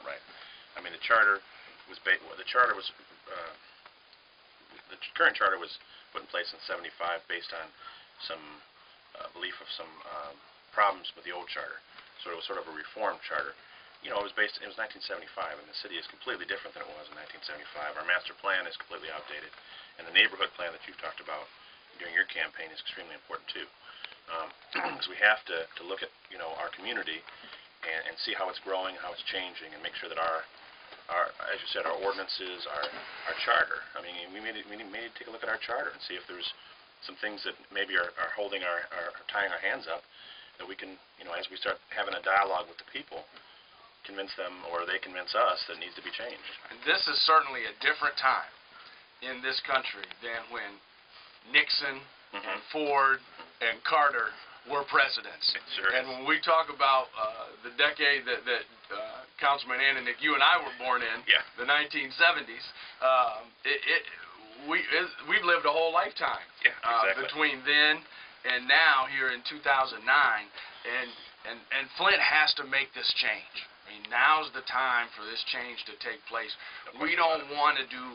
right. I mean, the charter was the current charter was put in place in '75 based on some belief of some problems with the old charter. So it was sort of a reformed charter. You know, it was 1975, and the city is completely different than it was in 1975. Our master plan is completely outdated, and the neighborhood plan that you've talked about during your campaign is extremely important too. Because we have to look at, you know, our community and see how it's growing, how it's changing, and make sure that our as you said, our ordinances, our charter. I mean, we may need to take a look at our charter and see if there's some things that maybe are holding are tying our hands up, that we can, you know, as we start having a dialogue with the people, convince them, or they convince us, that needs to be changed. And this is certainly a different time in this country than when Nixon and Ford and Carter were presidents. Sure. And when we talk about the decade that Councilman Ann and Nick, you and I were born in, yeah, the 1970s, we've lived a whole lifetime, yeah, exactly, between then and now here in 2009, and Flint has to make this change. I mean, now's the time for this change to take place. We don't want to do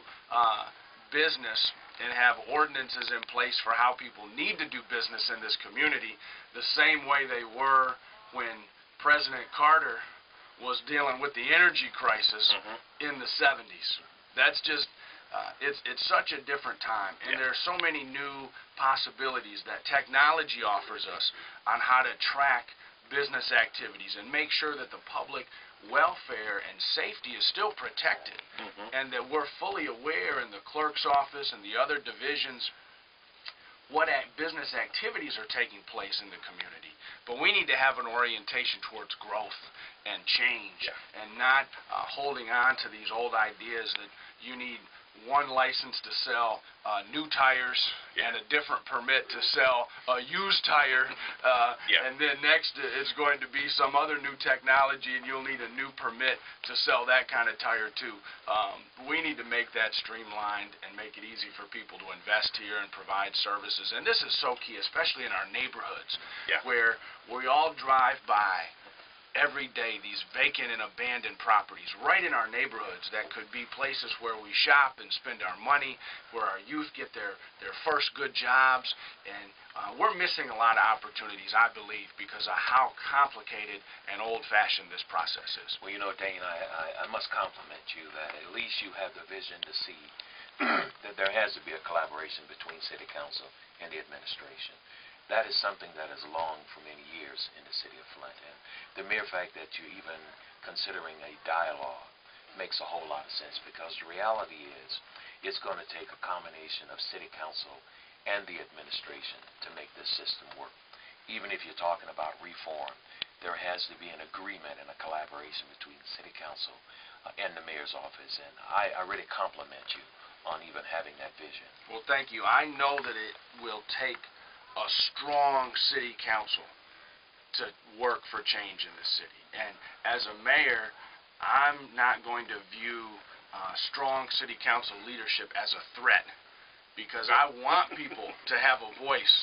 business and have ordinances in place for how people need to do business in this community the same way they were when President Carter was dealing with the energy crisis in the 70s. That's just, it's such a different time, and there's so many new possibilities that technology offers us on how to track business activities and make sure that the public welfare and safety is still protected, and that we're fully aware in the clerk's office and the other divisions what business activities are taking place in the community. But we need to have an orientation towards growth and change, and not holding on to these old ideas that you need one license to sell new tires and a different permit to sell a used tire, and then next it's going to be some other new technology and you'll need a new permit to sell that kind of tire too. We need to make that streamlined and make it easy for people to invest here and provide services. And this is so key, especially in our neighborhoods, where we all drive by every day these vacant and abandoned properties right in our neighborhoods that could be places where we shop and spend our money, where our youth get their first good jobs, and we're missing a lot of opportunities, I believe, because of how complicated and old-fashioned this process is. Well, you know, Dane, I must compliment you that at least you have the vision to see that there has to be a collaboration between City Council and the administration. That is something that has longed for many years in the city of Flint. And the mere fact that you're even considering a dialogue makes a whole lot of sense, because the reality is it's going to take a combination of city council and the administration to make this system work. Even if you're talking about reform, there has to be an agreement and a collaboration between city council and the mayor's office. And I really compliment you on even having that vision. Well, thank you. I know that it will take a strong city council to work for change in the city. And as a mayor, I'm not going to view strong city council leadership as a threat, because I want people to have a voice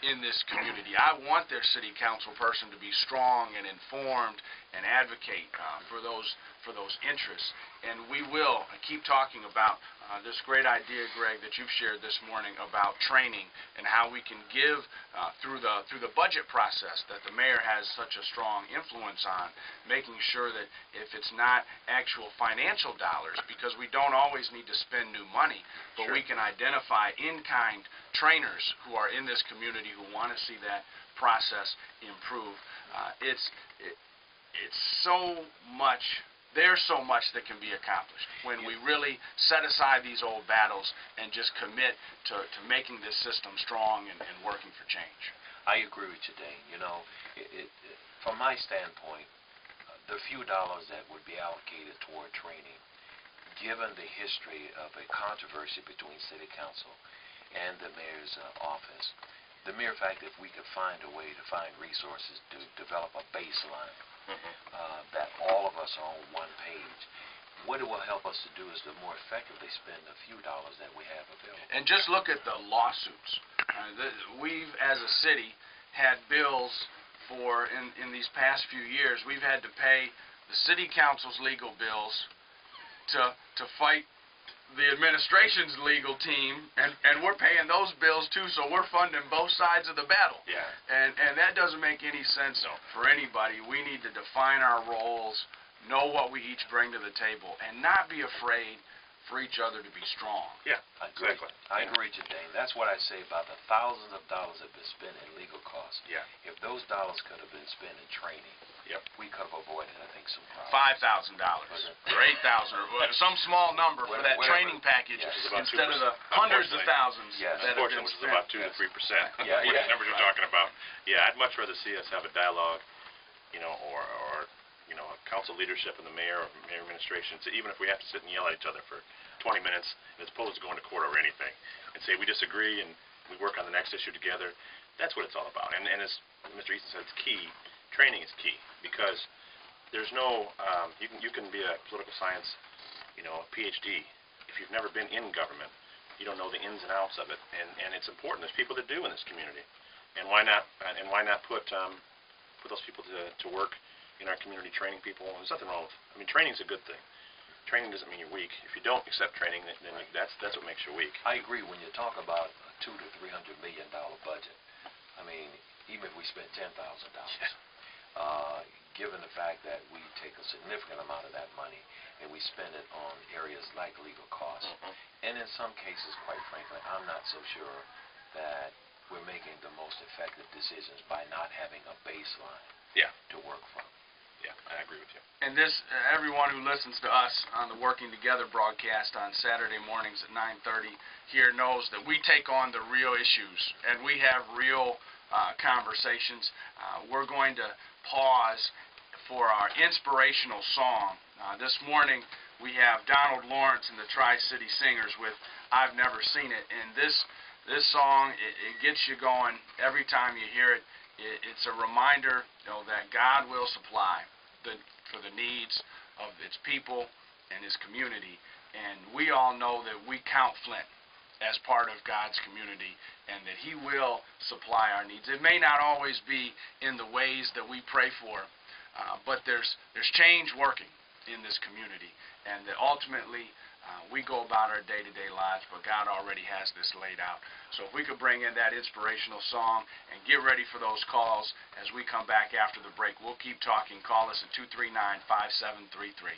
in this community. I want their city council person to be strong and informed and advocate for those interests. And we will keep talking about this great idea, Greg, that you've shared this morning about training and how we can give through the budget process that the mayor has such a strong influence on, making sure that if it's not actual financial dollars, because we don't always need to spend new money, but we can identify in-kind trainers who are in this community who want to see that process improve. It's so much. There's so much that can be accomplished when we really set aside these old battles and just commit to making this system strong and working for change. I agree with you, Dane. You know, from my standpoint, the few dollars that would be allocated toward training, given the history of a controversy between City Council and the mayor's office, the mere fact that we could find a way to find resources to develop a baseline, that all of us are on one page, what it will help us to do is to more effectively spend a few dollars that we have available. And just look at the lawsuits. We've, as a city, had bills for, in these past few years, we've had to pay the city council's legal bills to fight the administration's legal team, and we're paying those bills too, so we're funding both sides of the battle. Yeah. And that doesn't make any sense for anybody. We need to define our roles, know what we each bring to the table, and not be afraid for each other to be strong. Yeah, Exactly. I agree, Dane. That's what I say about the thousands of dollars that have been spent in legal costs. Yeah. If those dollars could have been spent in training, Yep. we could have avoided, I think, some problems. $5,000 or $8,000 or some small number for that Whatever. training package Yes. instead of the hundreds of thousands Yes. that have been Unfortunately, which is spent. about 2 to 3%. Yeah, Which yeah. numbers you're talking about. Yeah, I'd much rather see us have a dialogue, or a council leadership and the mayor or mayor administration. So even if we have to sit and yell at each other for 20 minutes, as opposed to going to court over anything, and say we disagree and we work on the next issue together. That's what it's all about. And as Mr. Easton said, it's key. Training is key, because there's no you can be a political science, a PhD. If you've never been in government, you don't know the ins and outs of it. And it's important. There's people that do in this community, and why not put those people to work in our community, training people. And there's nothing wrong with. Training's a good thing. Training doesn't mean you're weak. If you don't accept training, then that's what makes you weak. I agree. When you talk about a $200 to $300 million budget, even if we spent $10,000, given the fact that we take a significant amount of that money and we spend it on areas like legal costs, and in some cases, quite frankly, I'm not so sure that we're making the most effective decisions by not having a baseline to work from. Yeah, I agree with you. And everyone who listens to us on the Working Together broadcast on Saturday mornings at 9:30 here knows that we take on the real issues and we have real conversations. We're going to pause for our inspirational song. This morning we have Donald Lawrence and the Tri-City Singers with "I've Never Seen It," and this song it gets you going every time you hear it. It's a reminder, that God will supply for the needs of its people and His community. And we all know that we count Flint as part of God's community, and that He will supply our needs. It may not always be in the ways that we pray for, but there's change working in this community, and that ultimately we go about our day-to-day lives, but God already has this laid out. So if we could bring in that inspirational song and get ready for those calls as we come back after the break. We'll keep talking. Call us at 239-5733.